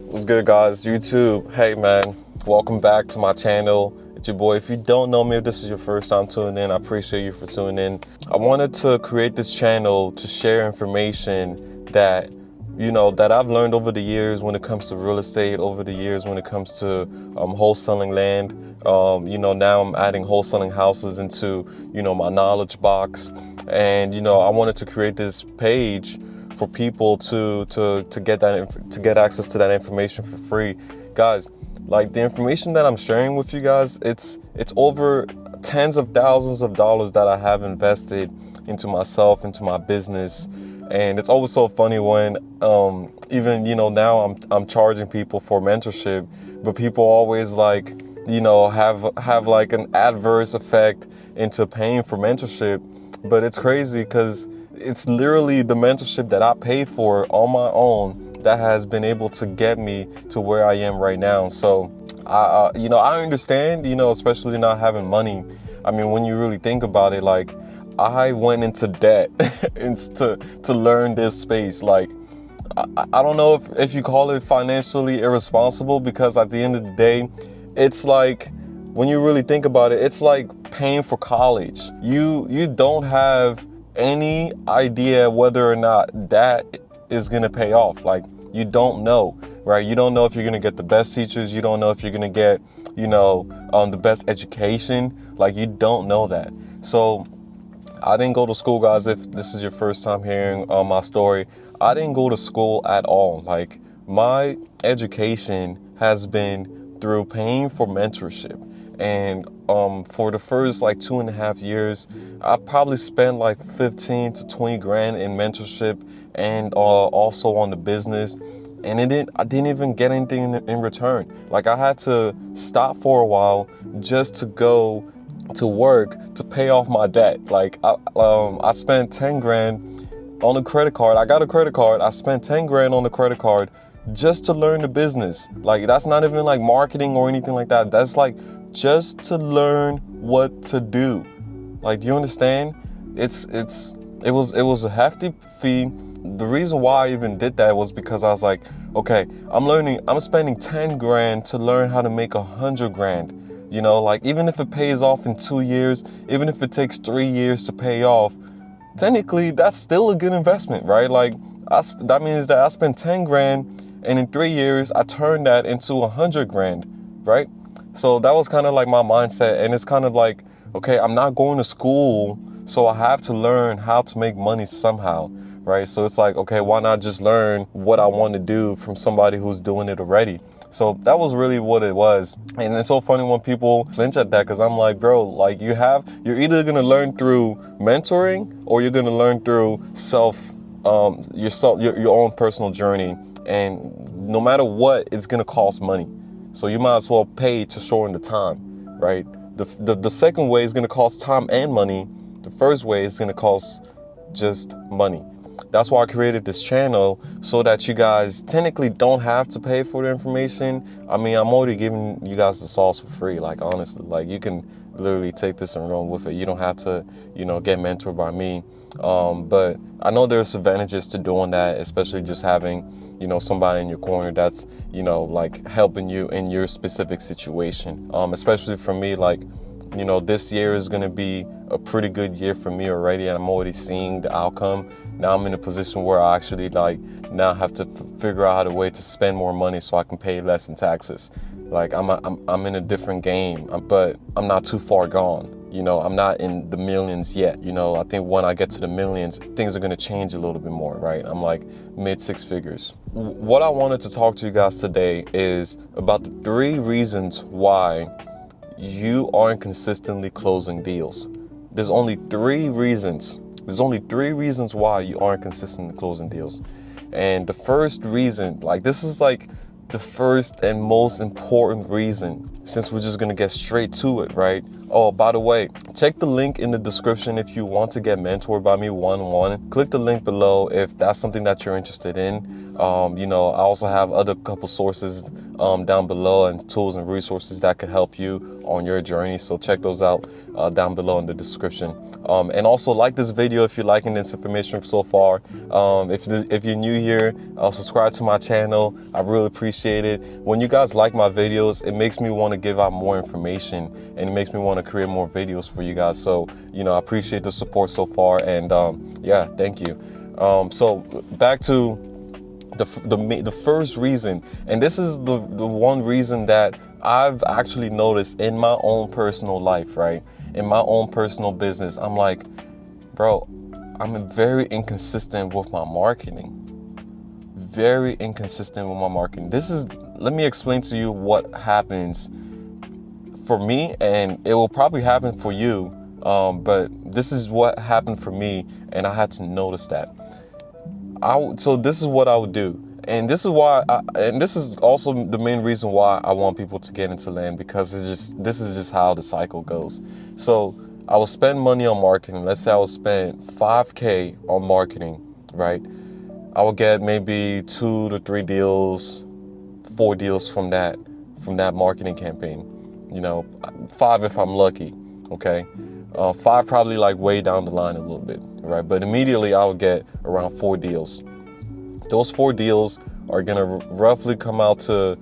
What's good, guys? YouTube. Hey, man. Welcome back to my channel. It's your boy. If you don't know me, if this is your first time tuning in, I appreciate you for tuning in. I wanted to create this channel to share information that, that I've learned over the years when it comes to real estate, over the years when it comes to wholesaling land. Now I'm adding wholesaling houses into, my knowledge box. And, I wanted to create this page for people to get access to that information for free. Guys, like the information that I'm sharing with you guys, it's over tens of thousands of dollars that I have invested into myself, into my business. And it's always so funny when even now I'm charging people for mentorship, but people always have like an adverse effect into paying for mentorship. But it's crazy because it's literally the mentorship that I paid for on my own that has been able to get me to where I am right now. So I understand, especially not having money. I mean, when you really think about it, like I went into debt to learn this space. Like I don't know if you call it financially irresponsible, because at the end of the day, it's like, when you really think about it, it's like paying for college. You don't have any idea whether or not that is going to pay off. Like, you don't know, right? You don't know if you're going to get the best teachers. You don't know if you're going to get, the best education. Like, you don't know that. So I didn't go to school, guys. If this is your first time hearing my story, I didn't go to school at all. Like, my education has been through paying for mentorship. And for the first 2.5 years, I probably spent like 15 to 20 grand in mentorship and also on the business. And I didn't even get anything in return. Like, I had to stop for a while just to go to work to pay off my debt. Like I spent 10 grand on a credit card. I got a credit card. I spent 10 grand on the credit card just to learn the business. Like, that's not even like marketing or anything like that. That's like just to learn what to do. Like, do you understand? It was a hefty fee. The reason why I even did that was because I was like, okay, I'm spending 10 grand to learn how to make 100 grand. Like, even if it pays off in 2 years, even if it takes 3 years to pay off, technically that's still a good investment, right? Like, that means that I spent 10 grand and in 3 years I turned that into 100 grand, right? So that was kind of like my mindset. And it's kind of like, okay, I'm not going to school, so I have to learn how to make money somehow, right? So it's like, okay, why not just learn what I want to do from somebody who's doing it already? So that was really what it was. And it's so funny when people flinch at that, because I'm like, bro, like you're either going to learn through mentoring or you're going to learn through your own personal journey. And no matter what, it's going to cost money. So you might as well pay to shorten the time, right? The second way is going to cost time and money. The first way is going to cost just money. That's why I created this channel, so that you guys technically don't have to pay for the information. I mean, I'm already giving you guys the sauce for free. Like, honestly, like, you can literally take this and run with it. You don't have to, get mentored by me. But I know there's advantages to doing that, especially just having, somebody in your corner that's, like helping you in your specific situation. Especially for me, like, this year is going to be a pretty good year for me already, and I'm already seeing the outcome. Now I'm in a position where I actually now have to figure out a way to spend more money so I can pay less in taxes. Like, I'm in a different game, but I'm not too far gone. I'm not in the millions yet. I think when I get to the millions, things are going to change a little bit more, right? I'm like mid 6 figures. What I wanted to talk to you guys today is about the 3 reasons why you aren't consistently closing deals. There's only 3 reasons. There's only 3 reasons why you aren't consistently closing deals. And the first reason, this is the first and most important reason, since we're just gonna get straight to it, right? Oh, by the way, check the link in the description if you want to get mentored by me one-on-one. Click the link below if that's something that you're interested in. I also have other couple sources down below, and tools and resources that could help you on your journey. So check those out down below in the description. And also like this video if you're liking this information so far. If you're new here, subscribe to my channel. I really appreciate it. When you guys like my videos, it makes me want to give out more information, and it makes me want to create more videos for you guys. So, I appreciate the support so far, and yeah, thank you. So back to the first reason, and this is the one reason that I've actually noticed in my own personal life, right? In my own personal business, I'm like, bro, I'm very inconsistent with my marketing. Very inconsistent with my marketing. Let me explain to you what happens for me, and it will probably happen for you. But this is what happened for me, and I had to notice that. So this is what I would do. And this is why, and this is also the main reason why I want people to get into land, because this is just how the cycle goes. So I will spend money on marketing. Let's say I will spend $5K on marketing, right? I will get maybe 2 to 3 deals, 4 deals from that marketing campaign. 5 if I'm lucky, okay? 5 probably like way down the line a little bit, right? But immediately I will get around 4 deals. Those 4 deals are gonna roughly come out to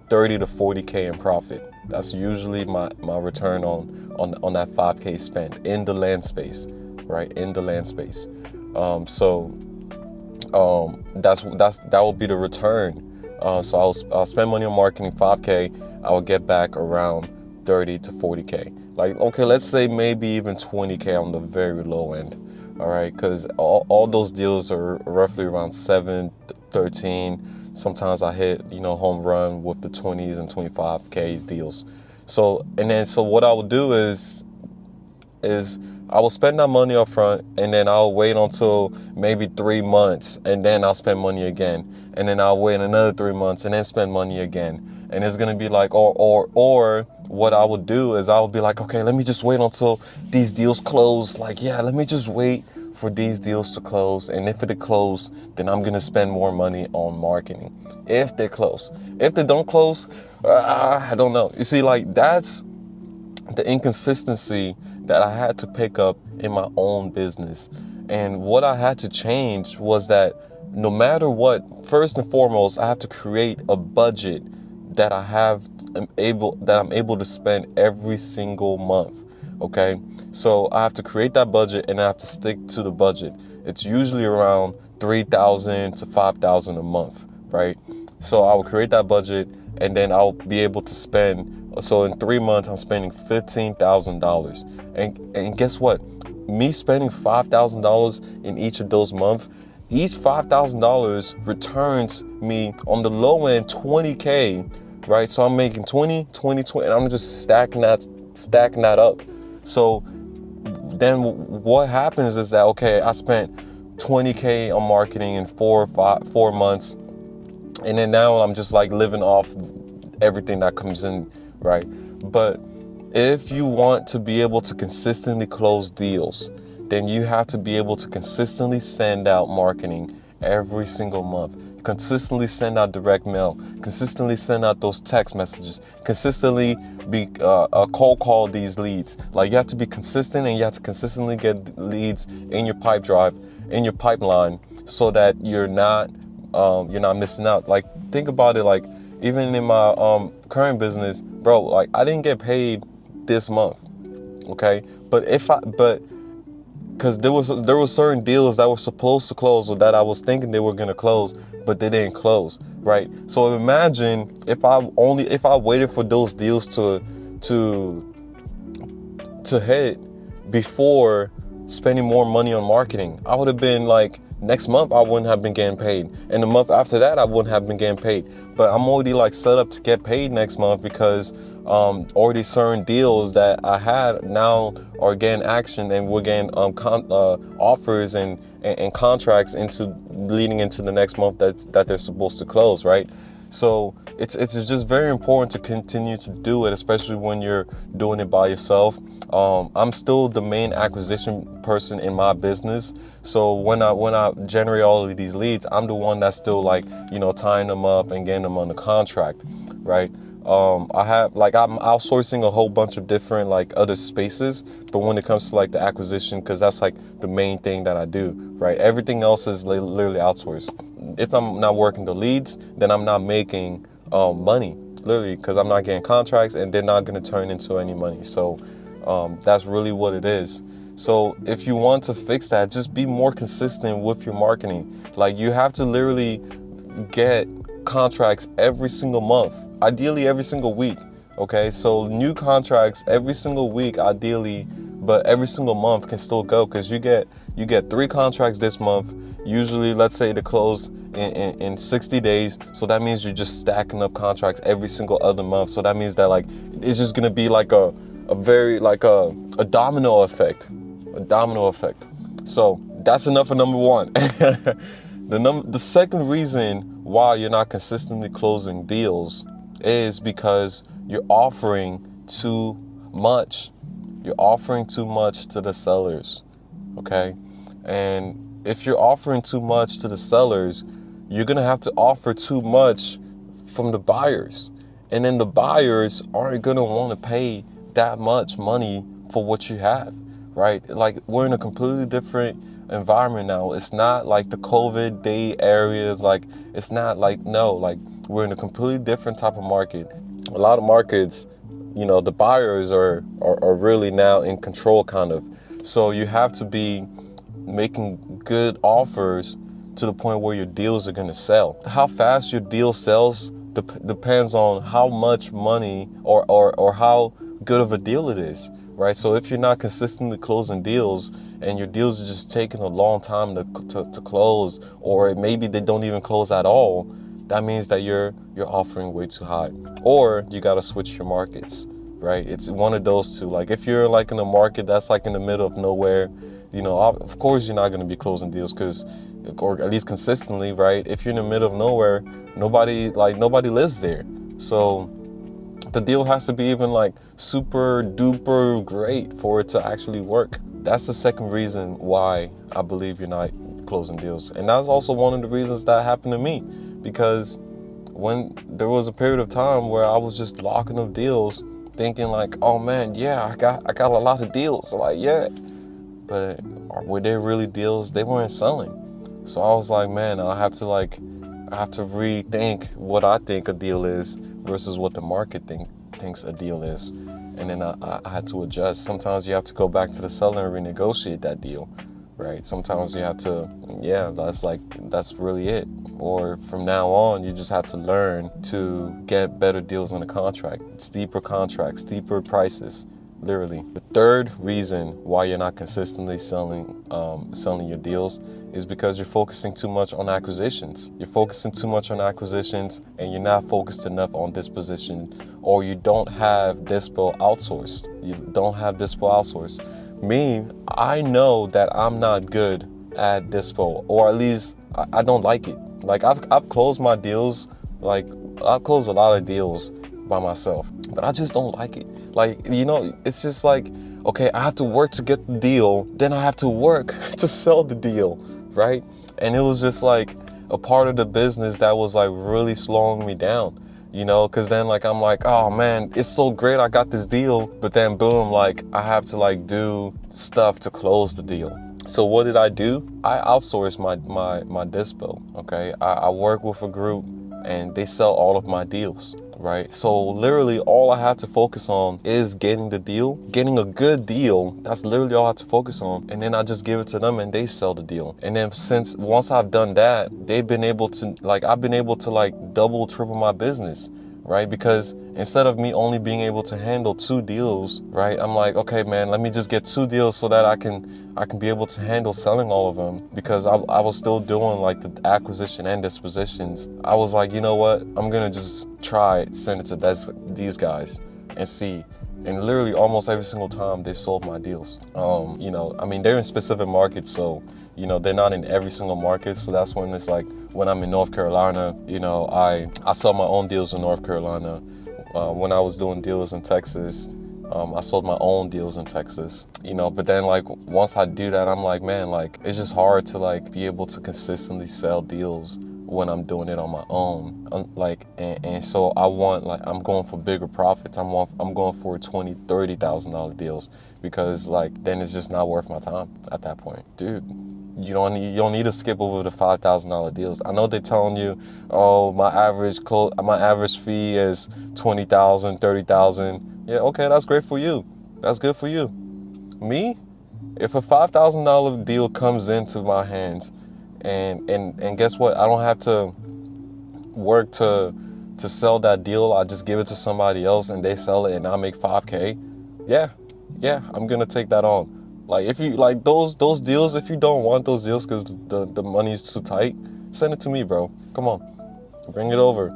30 to 40K in profit. That's usually my return on that 5K spent in the land space, right? In the land space. That will be the return. So I'll spend money on marketing, 5K. I will get back around 30 to 40K. Like, okay, let's say maybe even 20K on the very low end. All right, because all those deals are roughly around 7, 13. Sometimes I hit, home run with the 20s and 25K deals. So what I would do is I will spend that money up front, and then I'll wait until maybe 3 months, and then I'll spend money again. And then I'll wait another 3 months and then spend money again. And it's gonna be like, or what I would do is I would be like, okay, let me just wait until these deals close. Like, yeah, let me just wait for these deals to close. And if they close, then I'm gonna spend more money on marketing. If they close. If they don't close, I don't know. You see, like, that's the inconsistency that I had to pick up in my own business. And what I had to change was that no matter what, first and foremost, I have to create a budget that I'm able to spend every single month. Okay, so I have to create that budget, and I have to stick to the budget. It's usually around $3,000 to $5,000 a month, right? So I will create that budget, and then I'll be able to spend. So in 3 months, I'm spending $15,000, and guess what? Me spending $5,000 in each of those months. Each $5,000 returns me on the low end 20K, right? So I'm making 20, 20, 20, and I'm just stacking that up. So then what happens is that, okay, I spent 20K on marketing in 4 months, and then now I'm just like living off everything that comes in, right? But if you want to be able to consistently close deals, then you have to be able to consistently send out marketing every single month, consistently send out direct mail, consistently send out those text messages, consistently be cold call these leads. Like, you have to be consistent, and you have to consistently get leads in your pipeline, so that you're not missing out. Like, think about it. Like, even in my current business, bro, like, I didn't get paid this month, okay? Because there were certain deals that were supposed to close, or that I was thinking they were gonna close, but they didn't close, right? So imagine if I waited for those deals to hit before spending more money on marketing. I would have been like, next month I wouldn't have been getting paid, and the month after that I wouldn't have been getting paid. But I'm already like set up to get paid next month, because already certain deals that I had now are getting action, and we're getting offers and contracts leading into the next month that they're supposed to close, right? So it's just very important to continue to do it, especially when you're doing it by yourself. I'm still the main acquisition person in my business. So when I generate all of these leads, I'm the one that's still like, tying them up and getting them on the contract, right? I'm outsourcing a whole bunch of different like other spaces, but when it comes to like the acquisition, because that's like the main thing that I do, right? Everything else is literally outsourced. If I'm not working the leads, then I'm not making money, literally, because I'm not getting contracts and they're not going to turn into any money. So that's really what it is. So if you want to fix that, just be more consistent with your marketing. Like, you have to literally get contracts every single month, ideally every single week. Okay, so new contracts every single week, ideally, but every single month can still go, because you get 3 contracts this month. Usually, let's say they close in 60 days. So that means you're just stacking up contracts every single other month. So that means that like it's just gonna be like a very like a domino effect, So that's enough for number one. The second reason why you're not consistently closing deals is because you're offering too much. You're offering too much to the sellers, okay? And if you're offering too much to the sellers, you're gonna have to offer too much from the buyers. And then the buyers aren't gonna wanna pay that much money for what you have, right? Like, we're in a completely different environment now. It's not like the COVID day areas. Like, it's not like, no, like we're in a completely different type of market. A lot of markets, the buyers are really now in control, kind of. So you have to be making good offers to the point where your deals are going to sell. How fast your deal sells depends on how much money or how good of a deal it is, right? So if you're not consistently closing deals and your deals are just taking a long time to close, or maybe they don't even close at all, that means that you're offering way too high, or you got to switch your markets, right? It's one of those two. Like, if you're like in a market that's like in the middle of nowhere, of course you're not going to be closing deals, or at least consistently, right? If you're in the middle of nowhere, nobody lives there. So the deal has to be even like super duper great for it to actually work. That's the second reason why I believe you're not closing deals. And that's also one of the reasons that happened to me, because when there was a period of time where I was just locking up deals thinking like, oh man, yeah, I got a lot of deals. Like, yeah, but were they really deals? They weren't selling. So I was like, man, I have to rethink what I think a deal is versus what the market thinks a deal is. And then I had to adjust. Sometimes you have to go back to the seller and renegotiate that deal, right? Sometimes you have to, that's really it. Or from now on, you just have to learn to get better deals on the contract, steeper contracts, steeper prices, literally. The third reason why you're not consistently selling your deals is because you're focusing too much on acquisitions. You're focusing too much on acquisitions and you're not focused enough on disposition, or you don't have dispo outsourced. Me, I know that I'm not good at dispo, or at least I don't like it. Like, I've closed my deals, like I've closed a lot of deals by myself, but I just don't like it. Like, it's just like, okay, I have to work to get the deal, then I have to work to sell the deal, right? And it was just like a part of the business that was like really slowing me down, because then like I'm like, oh man, it's so great, I got this deal, but then boom, like I have to like do stuff to close the deal. So what did I do? I outsourced my dispo, okay? I work with a group and they sell all of my deals, right? So literally all I have to focus on is getting the deal, getting a good deal. That's literally all I have to focus on. And then I just give it to them and they sell the deal. And then once I've done that, I've been able to like double, triple my business, right? Because instead of me only being able to handle 2 deals, right? I'm like, okay, man, let me just get 2 deals so that I can be able to handle selling all of them, because I was still doing like the acquisition and dispositions. I was like, you know what? I'm going to just send it to these guys and see. And literally almost every single time they sold my deals. They're in specific markets, so, they're not in every single market. So that's when it's like, when I'm in North Carolina, you know, I sell my own deals in North Carolina. When I was doing deals in Texas, I sold my own deals in Texas, you know, but then like once I do that, I'm like, man, like it's just hard to like be able to consistently sell deals when I'm doing it on my own. And so I want, like, I'm going for bigger profits. I'm going for $20,000, $30,000 deals, because like then it's just not worth my time at that point, dude. You don't need to skip over the $5,000 deals. I know they're telling you, oh, my average fee is $20,000, $30,000. Yeah, okay, that's great for you. That's good for you. Me, if a $5,000 deal comes into my hands, and guess what? I don't have to work to sell that deal. I just give it to somebody else and they sell it and I make 5K. Yeah, I'm gonna take that on. Like, if you like those deals, if you don't want those deals because the money's too tight, send it to me, bro. Come on, bring it over.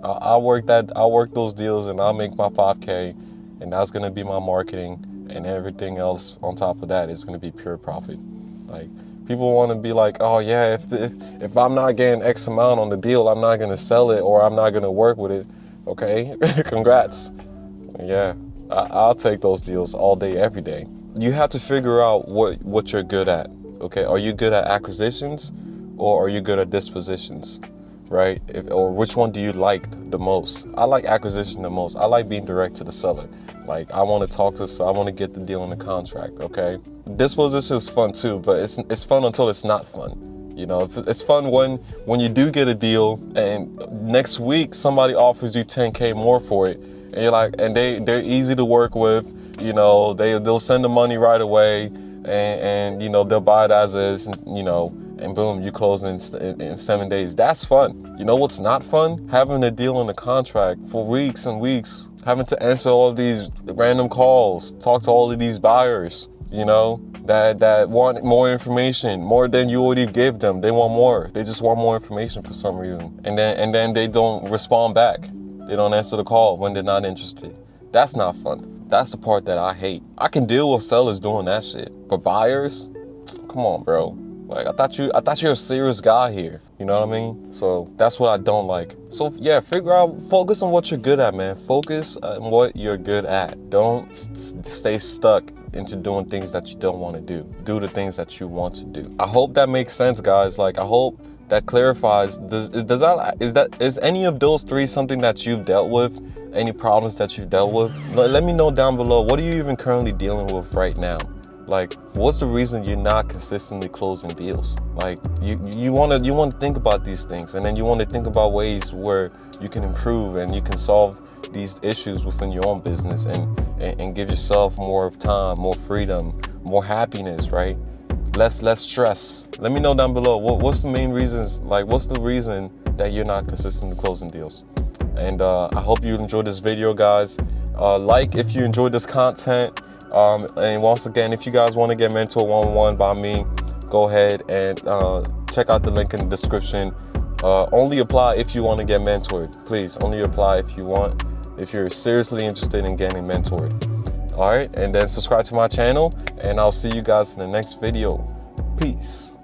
I'll work those deals and I'll make my 5K, and that's gonna be my marketing, and everything else on top of that is gonna be pure profit. Like, people want to be like, oh yeah, if I'm not getting X amount on the deal, I'm not gonna sell it or I'm not gonna work with it. Okay, congrats. Yeah, I'll take those deals all day, every day. You have to figure out what you're good at. Okay, are you good at acquisitions or are you good at dispositions? Right? Or which one do you like the most? I like acquisition the most. I like being direct to the seller. Like, I want to I want to get the deal in the contract. Okay, disposition is fun too, but it's fun until it's not fun. You know, it's fun when you do get a deal and next week somebody offers you 10K more for it, and you're like, and they're easy to work with. You know, they'll send the money right away, and you know, they'll buy it as is. You know, and boom, you close in 7 days. That's fun. You know what's not fun? Having a deal in the contract for weeks and weeks, having to answer all of these random calls, talk to all of these buyers, you know, that want more information, more than you already gave them. They want more. They just want more information for some reason. And then they don't respond back. They don't answer the call when they're not interested. That's not fun. That's the part that I hate. I can deal with sellers doing that shit, but buyers, come on, bro. Like, I thought you're a serious guy here. You know what I mean? So that's what I don't like. So yeah, focus on what you're good at, man. Focus on what you're good at. Don't stay stuck into doing things that you don't want to do. Do the things that you want to do. I hope that makes sense, guys. Like, I hope that clarifies. Is any of those three something that you've dealt with? Any problems that you've dealt with? Let me know down below. What are you even currently dealing with right now? Like, what's the reason you're not consistently closing deals? Like, you want to think about these things, and then you want to think about ways where you can improve and you can solve these issues within your own business, and give yourself more of time, more freedom, more happiness, right? Less stress. Let me know down below. What's the main reasons? Like, what's the reason that you're not consistently closing deals? And I hope you enjoyed this video, guys. Like if you enjoyed this content. And once again, if you guys want to get mentored one-on-one by me, go ahead and check out the link in the description. Only apply if you want to get mentored. Please, only apply if you're seriously interested in getting mentored. All right, and then subscribe to my channel, and I'll see you guys in the next video. Peace.